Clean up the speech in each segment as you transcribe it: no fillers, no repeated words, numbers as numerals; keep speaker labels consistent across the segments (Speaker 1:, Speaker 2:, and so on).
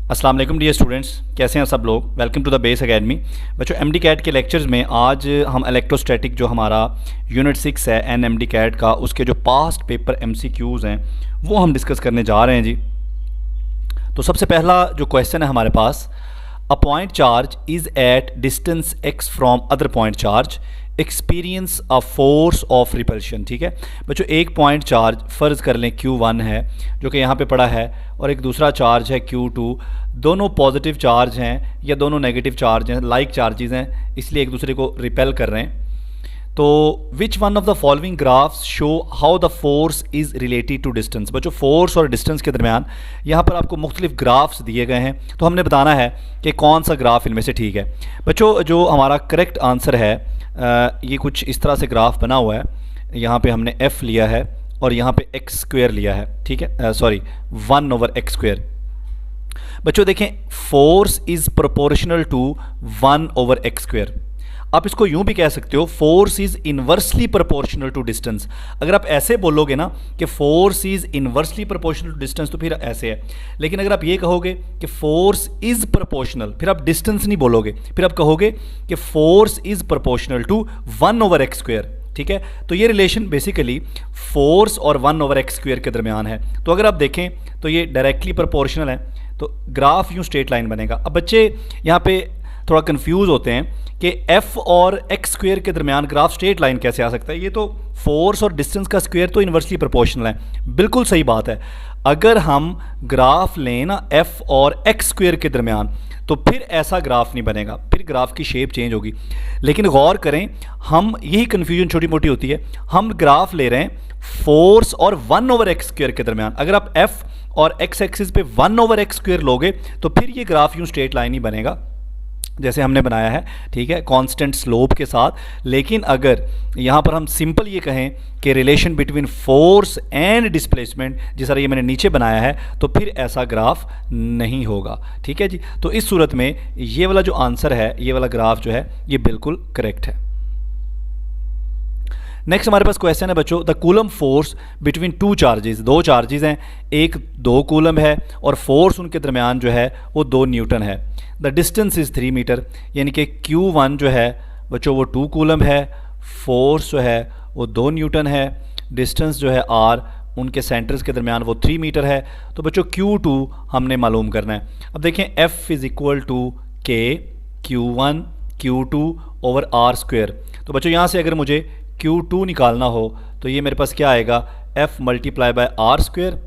Speaker 1: अस्सलाम वालेकुम dear students, कैसे हैं सब लोग। Welcome to the base academy. बच्चों एमडी कैट के लेक्चर्स में आज हम इलेक्ट्रोस्टैटिक जो हमारा यूनिट 6 है एनएमडी कैट का, उसके जो पास्ट पेपर एमसीक्यूज़ हैं वो हम डिस्कस करने जा रहे हैं जी। तो सबसे पहला जो क्वेश्चन है हमारे पास, a point charge is at distance x from other point charge experience a force of repulsion. ठीक है बच्चों, एक पॉइंट चार्ज फ़र्ज़ कर लें Q1 है जो कि यहाँ पे पड़ा है, और एक दूसरा चार्ज है Q2। दोनों पॉजिटिव चार्ज हैं या दोनों नेगेटिव चार्ज हैं, लाइक चार्जेस हैं, इसलिए एक दूसरे को रिपेल कर रहे हैं। तो which one of the following graphs show how the force is related to distance. बच्चों फोर्स और डिस्टेंस के दरमियान यहाँ पर आपको मुख्तलिफ ग्राफ्स दिए गए हैं, तो हमने बताना है कि कौन सा ग्राफ इनमें से ठीक है। बच्चों जो हमारा करेक्ट आंसर है ये कुछ इस तरह से ग्राफ बना हुआ है। यहाँ पे हमने f लिया है और यहाँ पे x स्क्वायर लिया है। ठीक है, सॉरी 1/x स्क्वायर। बच्चों देखें, force is proportional to 1/x square. आप इसको यूं भी कह सकते हो, force is inversely proportional to distance. अगर आप ऐसे बोलोगे ना कि force is inversely proportional to distance तो फिर ऐसे है, लेकिन अगर आप ये कहोगे कि फोर्स इज़ प्रोपोर्शनल, फिर आप डिस्टेंस नहीं बोलोगे, फिर आप कहोगे कि force is proportional to 1/x square. ठीक है, तो ये रिलेशन बेसिकली फोर्स और 1/x स्क्वायर के दरमियान है। तो अगर आप देखें तो ये डायरेक्टली प्रोपोर्शनल है, तो ग्राफ यूं स्ट्रेट लाइन बनेगा। अब बच्चे यहाँ पे थोड़ा कंफ्यूज होते हैं कि f और x स्क्वायर के दरमियान ग्राफ स्ट्रेट लाइन कैसे आ सकता है। ये तो फोर्स और डिस्टेंस का स्क्वायर तो इन्वर्सली प्रोपोर्शनल है, बिल्कुल सही बात है। अगर हम ग्राफ लें ना f और x स्क्वायर के दरमियान, तो फिर ऐसा ग्राफ नहीं बनेगा, फिर ग्राफ की शेप चेंज होगी। लेकिन गौर करें, हम यही कन्फ्यूजन छोटी मोटी होती है, हम ग्राफ ले रहे हैं फोर्स और 1/x स्क्वायर के दरमियान। अगर आप f और x एक्सिस पे 1/x स्क्वायर लोगे तो फिर ये ग्राफ यूं स्ट्रेट लाइन ही बनेगा जैसे हमने बनाया है। ठीक है, कांस्टेंट स्लोप के साथ। लेकिन अगर यहाँ पर हम सिंपल ये कहें कि relation between force and displacement, जिस तरह ये मैंने नीचे बनाया है, तो फिर ऐसा ग्राफ नहीं होगा। ठीक है जी, तो इस सूरत में ये वाला जो आंसर है, ये वाला ग्राफ जो है, ये बिल्कुल करेक्ट है। नेक्स्ट हमारे पास क्वेश्चन है बच्चों, the coulomb force between two charges. दो चार्जेस हैं, एक 2 कूलम है और फोर्स उनके दरमियान जो है वो 2 न्यूटन है। द डिस्टेंस इज़ 3 मीटर, यानी कि Q1 जो है बच्चों वो 2 कूलम है, फोर्स जो है वो 2 न्यूटन है, डिस्टेंस जो है r, उनके सेंटर्स के दरमियान वो 3 मीटर है। तो बच्चों Q2 हमने मालूम करना है। अब देखें, F is equal to K Q1 Q2 over r square. तो बच्चों यहाँ से अगर मुझे Q2 निकालना हो तो ये मेरे पास क्या आएगा, F multiply by r square,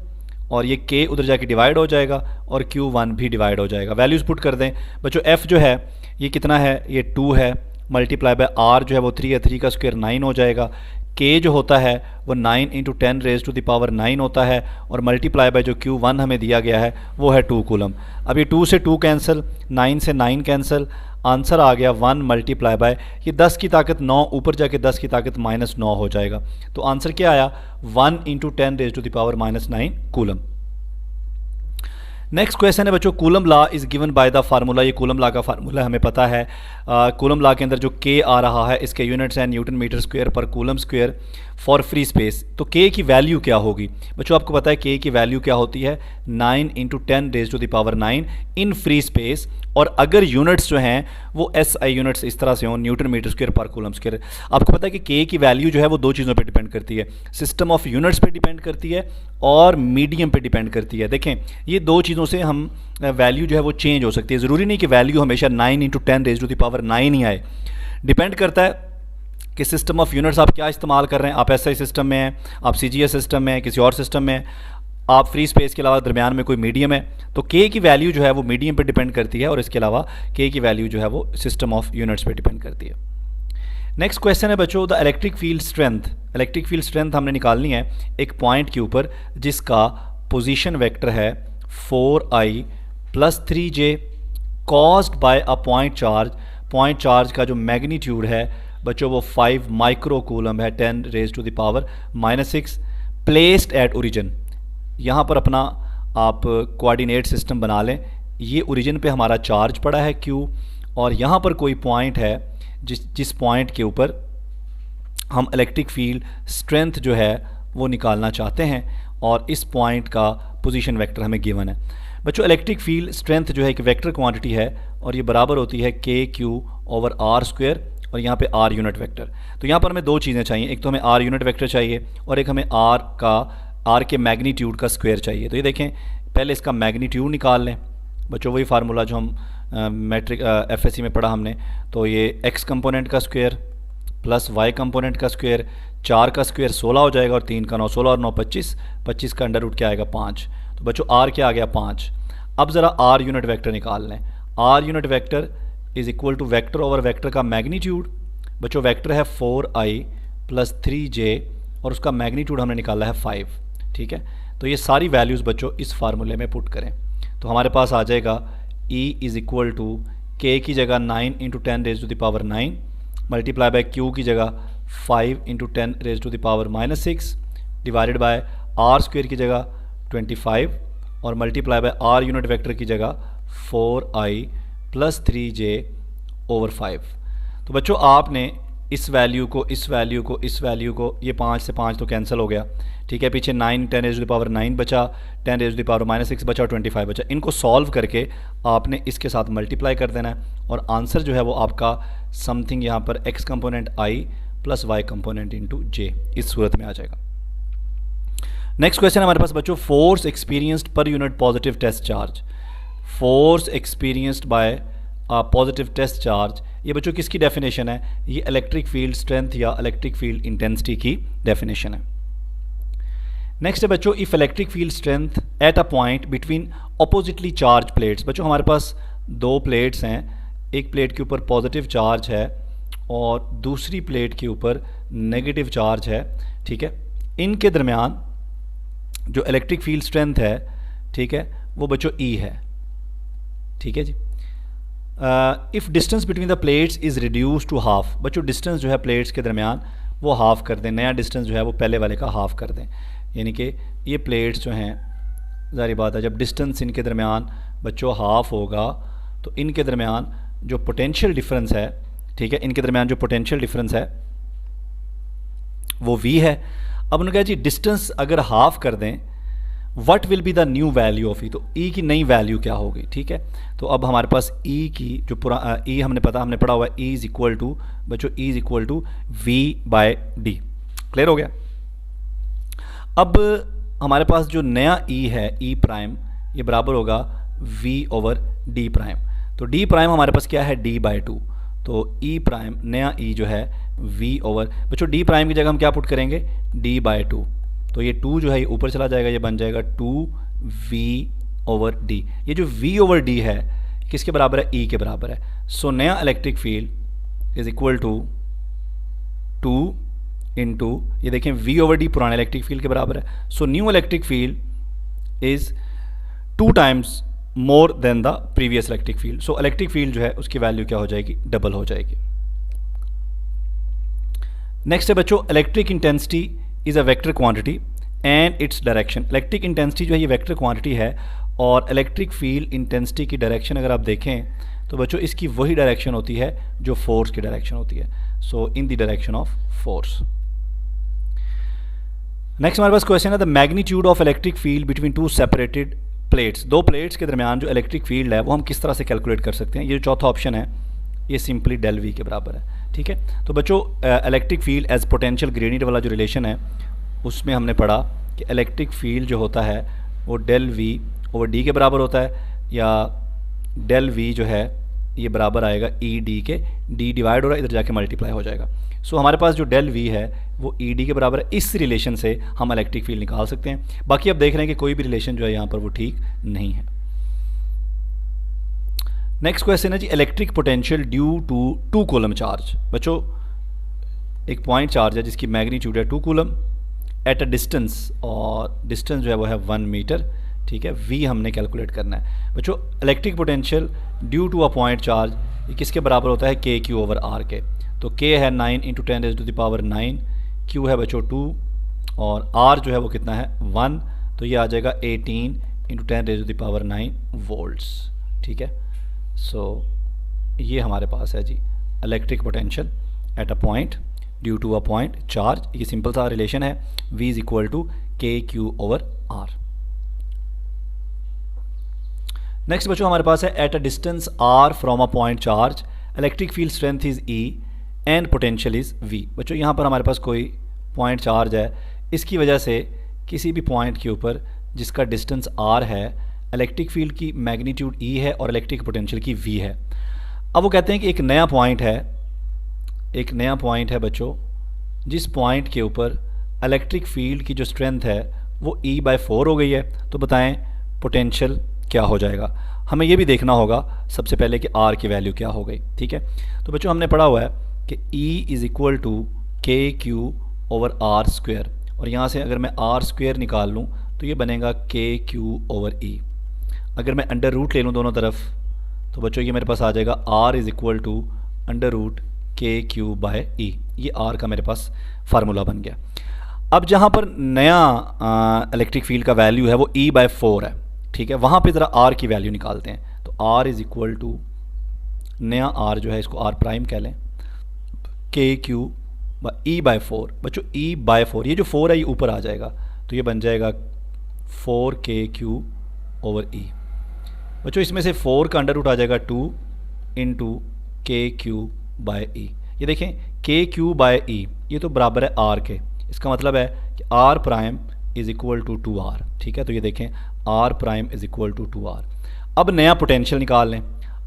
Speaker 1: और ये K उधर जाके डिवाइड हो जाएगा और Q1 भी डिवाइड हो जाएगा। वैल्यूज़ पुट कर दें बच्चों, F जो है ये कितना है, ये 2 है, मल्टीप्लाई बाय R जो है वो 3 है, 3 का स्क्वायर 9 हो जाएगा। K जो होता है वो 9 × 10 रेज़ टू द पावर 9 होता है, और मल्टीप्लाई बाय जो Q1 हमें दिया गया है वो है 2 कूलम। अब ये 2 से 2 कैंसिल, 9 से 9 कैंसिल, आंसर आ गया 1 मल्टीप्लाई बाय ये 10 की ताकत 9, ऊपर जाके 10 की ताकत -9 हो जाएगा। तो आंसर क्या आया, 1 × 10 raise to the power -9 coulomb. Next question है बच्चों, coulomb law is given by the formula. ये कूलम लॉ का फार्मूला हमें पता है। कूलम लॉ के अंदर जो K आ रहा है, इसके यूनिट्स हैं न्यूटन मीटर स्क्वायर पर coulomb square for free space. तो K की वैल्यू क्या होगी बच्चों, आपको पता है K की वैल्यू क्या होती है, 9 × 10 raise to the power 9 in free space. और अगर यूनिट्स जो हैं वो SI यूनिट्स इस तरह से हों, न्यूटन मीटर स्क्वायर पर कूलम स्क्वायर। आपको पता है कि K की वैल्यू जो है वो 2 चीज़ों पे डिपेंड करती है, सिस्टम ऑफ यूनिट्स पे डिपेंड करती है और मीडियम पे डिपेंड करती है। देखें, ये 2 चीज़ों से हम वैल्यू जो है वो चेंज हो सकती है। ज़रूरी नहीं कि वैल्यू हमेशा 9 × 10 रेज़ टू द पावर 9 ही आए, डिपेंड करता है कि सिस्टम ऑफ यूनिट्स आप क्या इस्तेमाल कर रहे हैं। आप SI सिस्टम में हैं, आप CGS सिस्टम में हैं, किसी और सिस्टम में हैं, आप फ्री स्पेस के अलावा दरमियान में कोई मीडियम है, तो K की वैल्यू जो है वो मीडियम पे डिपेंड करती है, और इसके अलावा K की वैल्यू जो है वो सिस्टम ऑफ यूनिट्स पे डिपेंड करती है। नेक्स्ट क्वेश्चन है बच्चों, the electric field strength. Electric field strength हमने निकालनी है एक पॉइंट के ऊपर जिसका पोजीशन वेक्टर है 4I + 3J caused by a point charge. Point charge का जो मैग्नीट्यूड है बच्चों वो 5 माइक्रो कूलम है, 10 raise to the power -6, placed at origin. यहाँ पर अपना आप कोऑर्डिनेट सिस्टम बना लें। ये ओरिजिन पे हमारा चार्ज पड़ा है Q, और यहाँ पर कोई पॉइंट है जिस पॉइंट के ऊपर हम इलेक्ट्रिक फील्ड स्ट्रेंथ जो है वो निकालना चाहते हैं, और इस पॉइंट का पोजीशन वेक्टर हमें गिवन है। बच्चों इलेक्ट्रिक फील्ड स्ट्रेंथ जो है एक वेक्टर क्वांटिटी है और ये बराबर होती है के क्यू ओवर आर स्क्वायर और यहाँ पे आर यूनिट वेक्टर। तो यहाँ पर हमें दो चीज़ें चाहिए, एक तो हमें आर यूनिट वेक्टर चाहिए और एक हमें आर के मैग्नीट्यूड का स्क्वायर चाहिए। तो ये देखें, पहले इसका मैग्नीट्यूड निकाल लें बच्चों, वही फार्मूला जो हम मैट्रिक एफएससी में पढ़ा हमने। तो ये एक्स कंपोनेंट का स्क्वायर प्लस वाई कंपोनेंट का स्क्वायर, 4 का स्क्वायर 16 हो जाएगा और 3 का 9, 16 और 9 25, 25 का अंडर रूट क्या आएगा 5। तो बच्चों आर क्या आ गया 5। अब ज़रा आर यूनिट वेक्टर निकाल लें। R unit vector is equal to vector over vector का मैग्नीट्यूड। बच्चों वेक्टर है 4i प्लस 3j और उसका मैग्नीट्यूड हमने निकाला है 5। ठीक है, तो ये सारी वैल्यूज़ बच्चों इस फार्मूले में पुट करें तो हमारे पास आ जाएगा E इज़ इक्वल टू के की जगह 9 into 10 raise to the power 9 multiply by Q की जगह 5 into 10 raise to the power -6 divided by R square की जगह 25 और multiply by R unit vector की जगह 4i प्लस 3j ओवर 5। तो बच्चों आपने इस वैल्यू को इस वैल्यू को इस वैल्यू को, ये 5 से 5 तो कैंसिल हो गया। ठीक है, पीछे 9 10 रेज टू द पावर 9 बचा, 10 रेज टू द पावर -6 बचा और 25 बचा। इनको सॉल्व करके आपने इसके साथ मल्टीप्लाई कर देना है और आंसर जो है वो आपका समथिंग यहाँ पर x component i plus y component into j इस सूरत में आ जाएगा। नेक्स्ट क्वेश्चन हमारे पास बच्चों, force experienced per unit positive test charge. Force experienced by positive test charge, ये बच्चों किसकी डेफिनेशन है? ये इलेक्ट्रिक फील्ड स्ट्रेंथ या इलेक्ट्रिक फील्ड इंटेंसिटी की डेफिनेशन है। नेक्स्ट है बच्चों, if electric field strength at a point between oppositely charged plates. बच्चों हमारे पास दो प्लेट्स हैं, एक प्लेट के ऊपर पॉजिटिव चार्ज है और दूसरी प्लेट के ऊपर नेगेटिव चार्ज है। ठीक है, इनके दरमियान जो इलेक्ट्रिक फील्ड स्ट्रेंथ है, ठीक है, वो बच्चों E है। ठीक है जी। If distance between the plates is reduce to half. बच्चों डिस्टेंस जो है प्लेट्स के दरमियान वो हाफ कर दें, नया डिस्टेंस जो है वो पहले वाले का हाफ कर दें। यानी कि ये प्लेट्स जो हैं, ज़ाहिर बात है जब डिस्टेंस इनके दरमियान बच्चों हाफ होगा तो इनके दरमियान जो पोटेंशियल डिफरेंस है, ठीक है, इनके दरमियान जो पोटेंशियल डिफरेंस है वो V है। अब उन्होंने कहा जी डिस्टेंस अगर हाफ कर दें, what will be the new value of E। तो E की नई वैल्यू क्या होगी? ठीक है, तो अब हमारे पास E की जो E हमने पढ़ा हुआ है, E इज़ इक्वल टू बच्चों E is equal to V/d। Clear हो गया। अब हमारे पास जो नया E है E प्राइम, ये बराबर होगा V/d प्राइम। तो d प्राइम हमारे पास क्या है? d/2। तो E प्राइम नया E जो है बच्चों d प्राइम की जगह हम क्या पुट करेंगे? d/2। तो ये 2 जो है ये ऊपर चला जाएगा, ये बन जाएगा 2V/d। ये जो V/d है किसके बराबर है? E के बराबर है। सो नया electric field is equal to 2 into, ये देखें V/d पुराने इलेक्ट्रिक फील्ड के बराबर है। So new electric field is 2 times more than the previous electric field. So electric field जो है उसकी वैल्यू क्या हो जाएगी? डबल हो जाएगी। नेक्स्ट है बच्चों, electric intensity is a vector quantity and its direction. Electric intensity जो है ये वेक्टर क्वांटिटी है और इलेक्ट्रिक फील्ड इंटेंसिटी की डायरेक्शन अगर आप देखें तो बच्चों इसकी वही डायरेक्शन होती है जो फोर्स की डायरेक्शन होती है। So in the direction of force. Next हमारे पास क्वेश्चन है, the magnitude of electric field between 2 separated plates. दो प्लेट्स के दरमियान जो इलेक्ट्रिक फील्ड है वो हम किस तरह से कैलकुलेट कर सकते हैं? ये जो चौथा ऑप्शन है ये सिंपली del V के बराबर है। ठीक है, तो बच्चों electric field as potential gradient वाला जो रिलेशन है उसमें हमने पढ़ा कि इलेक्ट्रिक फील्ड जो होता है वो del V/d के बराबर होता है, या del V जो है ये बराबर आएगा ED के, d डिवाइड हो रहा है इधर जाके मल्टीप्लाई हो जाएगा। सो हमारे पास जो del V है वो ED के बराबर है। इस रिलेशन से हम इलेक्ट्रिक फील्ड निकाल सकते हैं। बाकी अब देख रहे हैं कि कोई भी रिलेशन जो है यहाँ पर वो ठीक नहीं है। नेक्स्ट क्वेश्चन है जी, electric potential due to 2 coulomb charge. बच्चों एक पॉइंट चार्ज है जिसकी मैग्नीट्यूड है 2 कूलम एट अ डिस्टेंस, और डिस्टेंस जो है वो है 1 मीटर। ठीक है, V हमने कैलकुलेट करना है। बच्चों electric potential due to a point charge ये किसके बराबर होता है? KQ/R के। तो K है 9 into 10 raise to the power 9, Q है बच्चों 2 और R जो है वो कितना है? 1। तो ये आ जाएगा 18 into 10 raise to the power 9 volts. ठीक है, सो ये हमारे पास है जी electric potential at a point due to a point charge. ये सिंपल सा रिलेशन है, V is equal to KQ/R। Next बच्चों हमारे पास है at a distance R from a point charge electric field strength is E and potential is V. बच्चों यहाँ पर हमारे पास कोई पॉइंट चार्ज है, इसकी वजह से किसी भी पॉइंट के ऊपर जिसका डिस्टेंस आर है इलेक्ट्रिक फील्ड की मैग्नीट्यूड ई है और इलेक्ट्रिक पोटेंशियल की वी है। अब वो कहते हैं कि एक नया पॉइंट है बच्चों, जिस पॉइंट के ऊपर इलेक्ट्रिक फील्ड की जो स्ट्रेंथ है वो E/4 हो गई है, तो बताएं पोटेंशियल क्या हो जाएगा। हमें ये भी देखना होगा सबसे पहले कि R की वैल्यू क्या हो गई। ठीक है, तो बच्चों हमने पढ़ा हुआ है कि E is equal to KQ/R², और यहाँ से अगर मैं R² निकाल लूँ तो ये बनेगा KQ/E। अगर मैं अंडर रूट ले लूँ दोनों तरफ तो बच्चों ये मेरे पास आ जाएगा R is equal to √KQ/E। ये R का मेरे पास फार्मूला बन गया। अब जहाँ पर नया इलेक्ट्रिक फील्ड का वैल्यू है वो E/4 है, ठीक है, वहाँ पे ज़रा R की वैल्यू निकालते हैं। तो R इज़ इक्वल टू नया R जो है इसको R' कह लें, KQ/E/4। बच्चों E/4, ये जो 4 है ये ऊपर आ जाएगा तो ये बन जाएगा 4KQ/E। बच्चों इसमें से 4 का अंडर रूट आ जाएगा 2 इंटू KQ/E। ये देखें KQ/E ये तो बराबर है R के, इसका मतलब है कि R' is equal to 2R। ठीक है, तो ये देखें R' is equal to 2R। अब नया पोटेंशियल निकाल लें।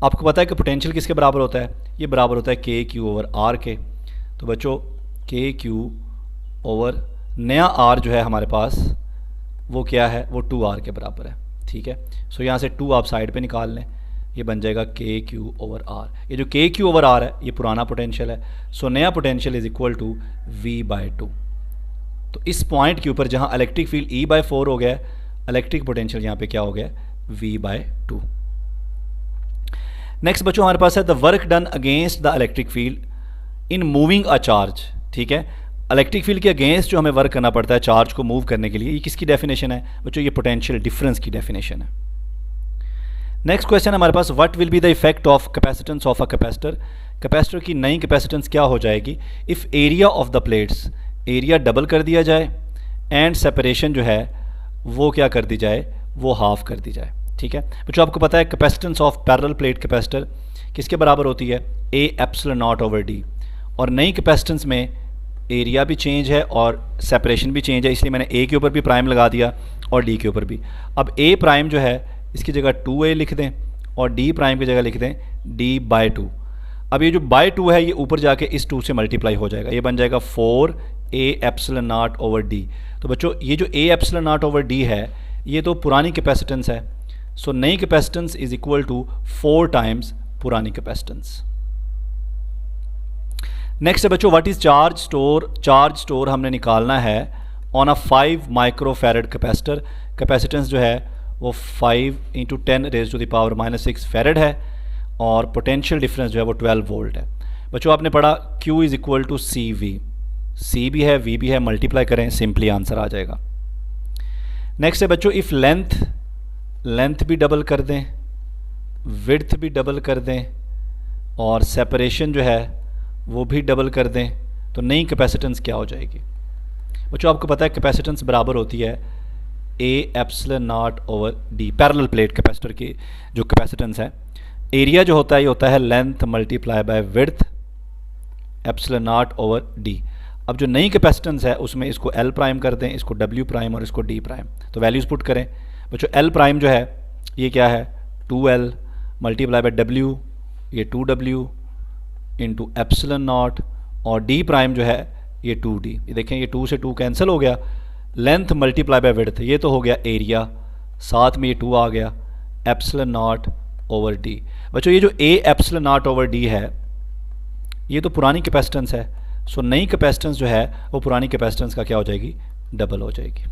Speaker 1: आपको पता है कि पोटेंशियल किसके बराबर होता है, ये बराबर होता है KQ/R के। तो बच्चों KQ/ नया R जो है हमारे पास वो क्या है, वो 2R के बराबर है। ठीक है, सो यहाँ से 2 आप साइड पे निकाल लें, ये बन जाएगा KQ/R। ये जो KQ/R है ये पुराना पोटेंशियल है, सो नया potential is equal to V/2। तो इस पॉइंट के ऊपर जहाँ इलेक्ट्रिक फील्ड E/4 हो गया, इलेक्ट्रिक पोटेंशियल यहाँ पे क्या हो गया, V/2। नेक्स्ट बच्चों हमारे पास है the work done against the electric field in moving a charge. ठीक है, इलेक्ट्रिक फील्ड के अगेंस्ट जो हमें वर्क करना पड़ता है चार्ज को मूव करने के लिए, ये किसकी डेफिनेशन है बच्चों, ये पोटेंशियल डिफरेंस की डेफिनेशन है। नेक्स्ट क्वेश्चन हमारे पास, what will be the effect of capacitance of a capacitor. Capacitor की नई कैपेसिटेंस क्या हो जाएगी if area of the plates, area double कर दिया जाए एंड सेपरेशन जो है वो क्या कर दी जाए, वो हाफ कर दी जाए। ठीक है बच्चों, आपको पता है capacitance of parallel plate capacitor किसके बराबर होती है, A/0/D। और नई कैपेसिटेंस में एरिया भी चेंज है और सेपरेशन भी चेंज है, इसलिए मैंने A के ऊपर भी प्राइम लगा दिया और D के ऊपर भी। अब A' जो है इसकी जगह 2A लिख दें और D' की जगह लिख दें D/2। अब ये जो /2 है ये ऊपर जाके इस 2 से मल्टीप्लाई हो जाएगा, ये बन जाएगा 4A/0/D। तो बच्चों ये जो A/0/D है ये तो पुरानी कैपेसिटेंस है, सो नई capacitance is equal to 4 times पुरानी कैपेसिटेंस। नेक्स्ट है बच्चों, what is charge store. Charge store हमने निकालना है on a 5 microfarad capacitor. Capacitance जो है वो 5 × 10⁻⁻⁶ फैरड है और पोटेंशियल डिफरेंस जो है वो 12 वोल्ट है। बच्चों आपने पढ़ा Q is equal to CV, C भी है V भी है, मल्टीप्लाई करें सिंपली आंसर आ जाएगा। नेक्स्ट है बच्चों, इफ़ लेंथ भी डबल कर दें, विड्थ भी डबल कर दें और सेपरेशन जो है वो भी डबल कर दें तो नई कैपेसिटेंस क्या हो जाएगी। बच्चों आपको पता है कैपेसिटेंस बराबर होती है A/0/D। पैरेलल प्लेट कैपेसिटर की जो कैपेसिटेंस है, एरिया जो होता है ये होता है length multiply by width ε0/D। अब जो नई कैपेसिटेंस है उसमें इसको L' कर दें, इसको W' और इसको D', तो वैल्यूज़ पुट करें। बच्चों L' जो है ये क्या है 2L मल्टीप्लाई बाय W, ये 2W इंटू ε0 और D' जो है ये 2D। ये देखें ये 2 से 2 कैंसिल हो गया, लेंथ मल्टीप्लाई बाय विड्थ ये तो हो गया एरिया, साथ में ये 2 आ गया ε0/D। बच्चों ये जो A/0/D है ये तो पुरानी कैपेसिटेंस है, सो नई कैपेसिटेंस जो है वो पुरानी कैपेसिटेंस का क्या हो जाएगी, डबल हो जाएगी।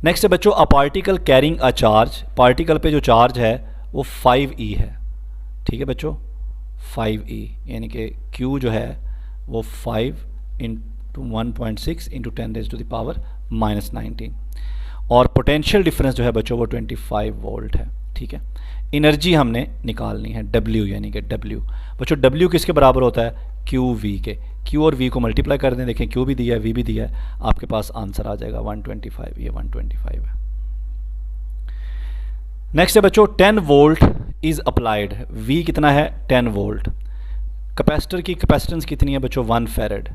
Speaker 1: नेक्स्ट है बच्चों, a particle carrying a charge. Particle पे जो चार्ज है वो 5E है। ठीक है बच्चों 5E यानी कि Q जो है वो 5 × 1.6 × 10⁻⁻19 और पोटेंशियल डिफरेंस जो है बच्चों वो 25 वोल्ट है। ठीक है, एनर्जी हमने निकालनी है W यानी कि W। बच्चों W किसके बराबर होता है, QV के। Q और V को मल्टीप्लाई कर दें, देखें Q भी दिया है V भी दिया है, आपके पास आंसर आ जाएगा 125, ये 125 है। नेक्स्ट है बच्चों 10 वोल्ट इज़ अप्लाइड, V कितना है 10 वोल्ट। कैपेसिटर की कैपेसिटेंस कितनी है बच्चों 1 फेरेड।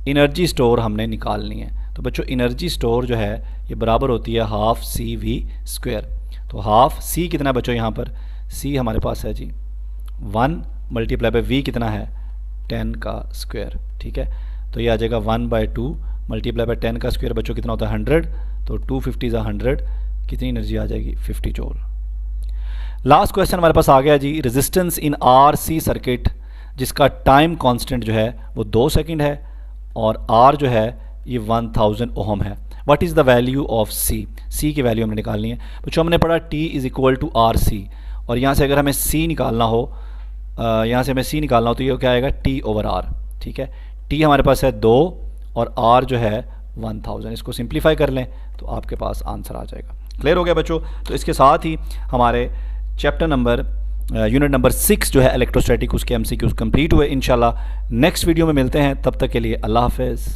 Speaker 1: एनर्जी स्टोर हमने निकालनी है, तो बच्चों एनर्जी स्टोर जो है ये बराबर होती है हाफ CV²। तो हाफ C कितना है बच्चों यहाँ पर, C हमारे पास है जी 1 मल्टीप्लाई बाय V कितना है 10 का स्क्वायर, ठीक है। तो ये आ जाएगा 1/2 मल्टीप्लाई बाय 10 का स्क्वायर बच्चों कितना होता है 100, तो 250 ज़ा 100, कितनी एनर्जी आ जाएगी 50 जूल। लास्ट क्वेश्चन हमारे पास आ गया जी, रेजिस्टेंस इन RC सर्किट जिसका टाइम कांस्टेंट जो है वो 2 सेकंड है और R जो है ये 1000 ओहम है। What is the value of C की वैल्यू हमने निकालनी है। बच्चों हमने पढ़ा T is equal to RC, और यहाँ से अगर हमें C निकालना हो, यहाँ से हमें C निकालना हो तो ये क्या आएगा T/R, ठीक है। T हमारे पास है 2 और R जो है 1000, इसको सिंप्लीफाई कर लें तो आपके पास आंसर आ जाएगा। क्लियर हो गया बच्चों। तो इसके साथ ही हमारे चैप्टर नंबर यूनिट नंबर 6 जो है इलेक्ट्रोस्टैटिक उसके MCQs कंप्लीट हुए। इंशाल्लाह नेक्स्ट वीडियो में मिलते हैं, तब तक के लिए अल्लाह हाफ़िज़।